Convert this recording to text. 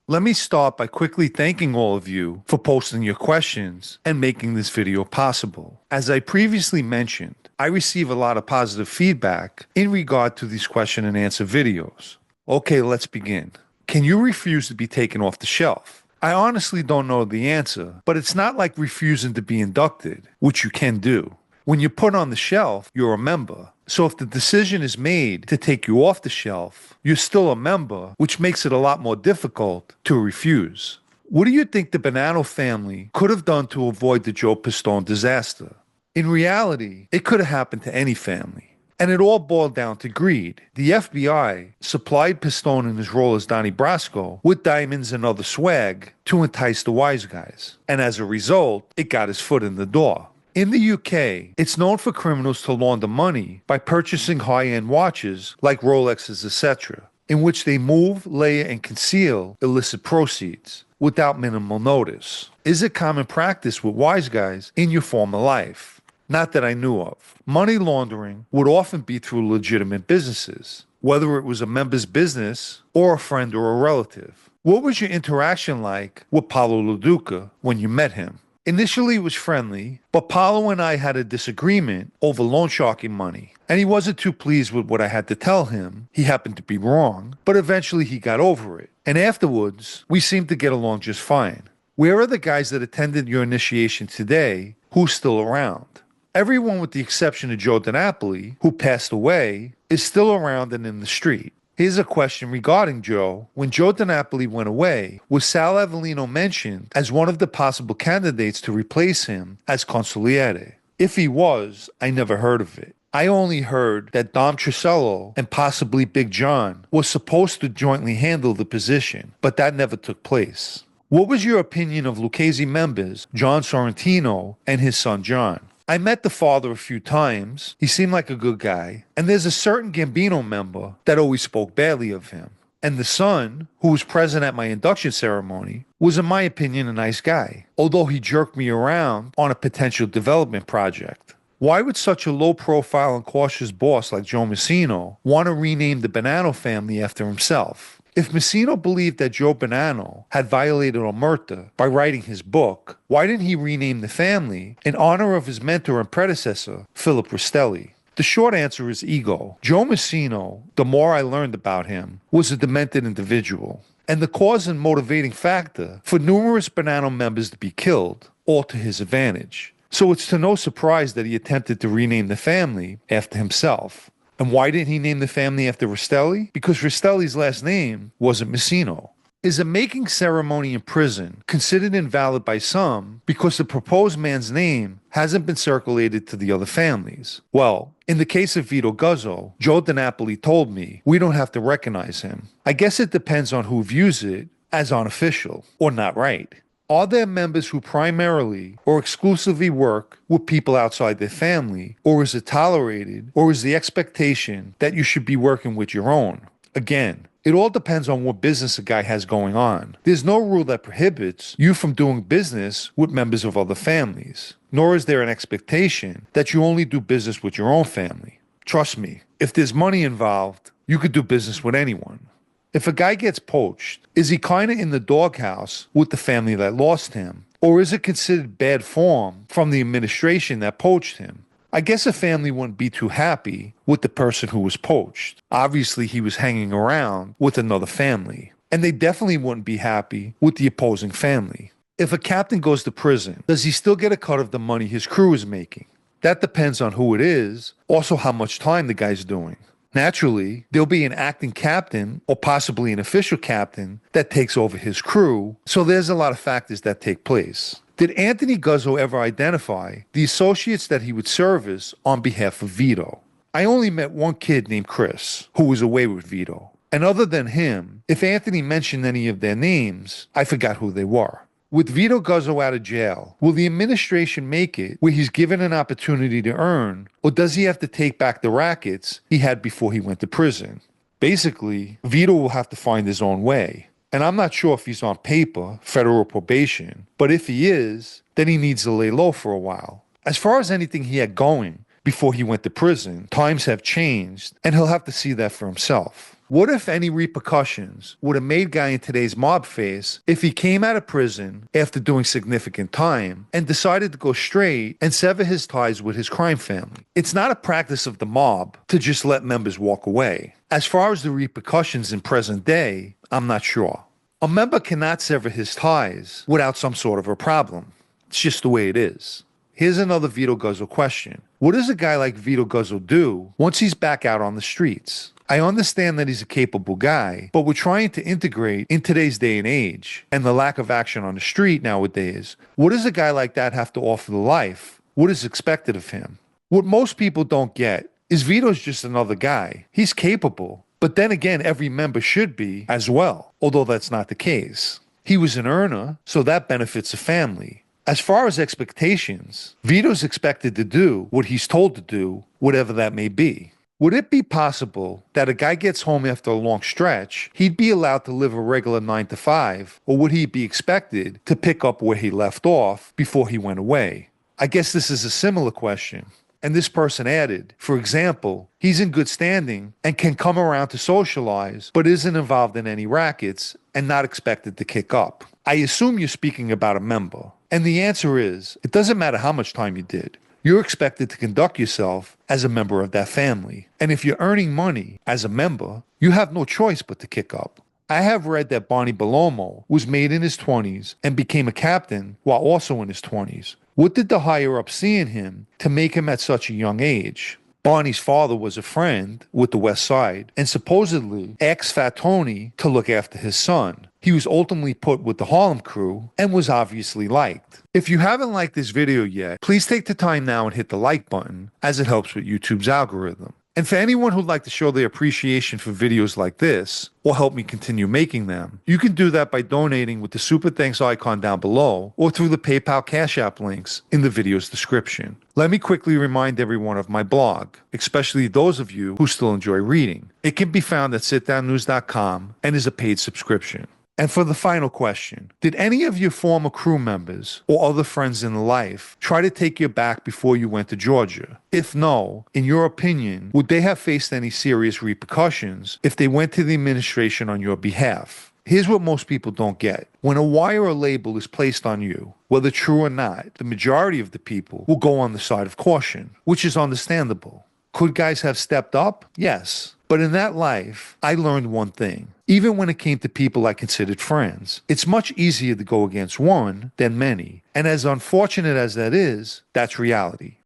Let me start by quickly thanking all of you for posting your questions and making this video possible. As I previously mentioned, I receive a lot of positive feedback in regard to these question and answer videos. Okay, let's begin. Can you refuse to be taken off the shelf? I honestly don't know the answer, but it's not like refusing to be inducted, which you can do. When you're put on the shelf, you're a member. So if the decision is made to take you off the shelf, you're still a member, which makes it a lot more difficult to refuse. What do you think the Bonanno family could have done to avoid the Joe Pistone disaster? In reality, it could have happened to any family. And it all boiled down to greed. The FBI supplied Pistone in his role as Donnie Brasco with diamonds and other swag to entice the wise guys. And as a result, it got his foot in the door. In the UK, it's known for criminals to launder money by purchasing high-end watches like Rolexes, etc., in which they move, layer, and conceal illicit proceeds without minimal notice. Is it common practice with wise guys in your former life? Not that I knew of. Money laundering would often be through legitimate businesses, whether it was a member's business or a friend or a relative. What was your interaction like with Paolo Lo Duca when you met him? Initially, it was friendly, but Paolo and I had a disagreement over loan sharking money, and he wasn't too pleased with what I had to tell him. He happened to be wrong, but eventually he got over it. And afterwards, we seemed to get along just fine. Where are the guys that attended your initiation today who's still around? Everyone with the exception of Joe DiNapoli, who passed away, is still around and in the street. Here's a question regarding Joe. When Joe DiNapoli went away, was Sal Avellino mentioned as one of the possible candidates to replace him as consigliere? If he was, I never heard of it. I only heard that Dom Tricello and possibly Big John was supposed to jointly handle the position, but that never took place. What was your opinion of Lucchese members, John Sorrentino and his son John? I met the father a few times. He seemed like a good guy. And there's a certain Gambino member that always spoke badly of him. And the son, who was present at my induction ceremony, was in my opinion a nice guy, although he jerked me around on a potential development project. Why would such a low-profile and cautious boss like Joe Messino want to rename the Bonanno family after himself? If Messino believed that Joe Bonanno had violated omerta by writing his book, why didn't he rename the family in honor of his mentor and predecessor, Philip Rastelli? The short answer is ego. Joe Messino, the more I learned about him, was a demented individual, and the cause and motivating factor for numerous Bonanno members to be killed, all to his advantage. So it's to no surprise that he attempted to rename the family after himself. And why didn't he name the family after Rastelli? Because Rastelli's last name wasn't Messino. Is a making ceremony in prison considered invalid by some because the proposed man's name hasn't been circulated to the other families? Well, in the case of Vito Guzzo, Joe DiNapoli told me we don't have to recognize him. I guess it depends on who views it as unofficial or not right. Are there members who primarily or exclusively work with people outside their family, or is it tolerated, or is the expectation that you should be working with your own? Again, it all depends on what business a guy has going on. There's no rule that prohibits you from doing business with members of other families, nor is there an expectation that you only do business with your own family. Trust me, if there's money involved, you could do business with anyone. If a guy gets poached, is he kind of in the doghouse with the family that lost him? Or is it considered bad form from the administration that poached him? I guess a family wouldn't be too happy with the person who was poached. Obviously, he was hanging around with another family. And they definitely wouldn't be happy with the opposing family. If a captain goes to prison, does he still get a cut of the money his crew is making? That depends on who it is, also how much time the guy's doing. Naturally, there'll be an acting captain or possibly an official captain that takes over his crew, so there's a lot of factors that take place. Did Anthony Guzzo ever identify the associates that he would service on behalf of Vito? I only met one kid named Chris, who was away with Vito. And other than him, if Anthony mentioned any of their names, I forgot who they were. With Vito Guzzo out of jail, will the administration make it where he's given an opportunity to earn, or does he have to take back the rackets he had before he went to prison? Basically, Vito will have to find his own way. And I'm not sure if he's on paper, federal probation, but if he is, then he needs to lay low for a while. As far as anything he had going before he went to prison, times have changed, and he'll have to see that for himself. What, if any, repercussions would a made guy in today's mob face if he came out of prison after doing significant time and decided to go straight and sever his ties with his crime family? It's not a practice of the mob to just let members walk away. As far as the repercussions in present day, I'm not sure. A member cannot sever his ties without some sort of a problem. It's just the way it is. Here's another Vito Guzzo question. What does a guy like Vito Guzzo do once he's back out on the streets? I understand that he's a capable guy, but we're trying to integrate in today's day and age and the lack of action on the street nowadays. What does a guy like that have to offer the life? What is expected of him? What most people don't get is Vito's just another guy. He's capable, but then again, every member should be as well, although that's not the case. He was an earner, so that benefits the family. As far as expectations, Vito's expected to do what he's told to do, whatever that may be. Would it be possible that a guy gets home after a long stretch, he'd be allowed to live a regular 9 to 5, or would he be expected to pick up where he left off before he went away? I guess this is a similar question. And this person added, for example, he's in good standing and can come around to socialize, but isn't involved in any rackets and not expected to kick up. I assume you're speaking about a member. And the answer is, it doesn't matter how much time you did. You're expected to conduct yourself as a member of that family. And if you're earning money as a member, you have no choice but to kick up. I have read that Barney Bellomo was made in his 20s and became a captain while also in his 20s. What did the higher-ups see in him to make him at such a young age? Barney's father was a friend with the West Side and supposedly asked Fat Tony to look after his son. He was ultimately put with the Harlem Crew and was obviously liked. If you haven't liked this video yet, please take the time now and hit the like button, as it helps with YouTube's algorithm. And for anyone who'd like to show their appreciation for videos like this, or help me continue making them, you can do that by donating with the Super Thanks icon down below, or through the PayPal Cash App links in the video's description. Let me quickly remind everyone of my blog, especially those of you who still enjoy reading. It can be found at sitdownnews.com and is a paid subscription. And for the final question, did any of your former crew members or other friends in life try to take you back before you went to Georgia? If no, in your opinion, would they have faced any serious repercussions if they went to the administration on your behalf? Here's what most people don't get. When a wire or label is placed on you, whether true or not, the majority of the people will go on the side of caution, which is understandable. Could guys have stepped up? Yes. But in that life, I learned one thing. Even when it came to people I considered friends, it's much easier to go against one than many. And as unfortunate as that is, that's reality.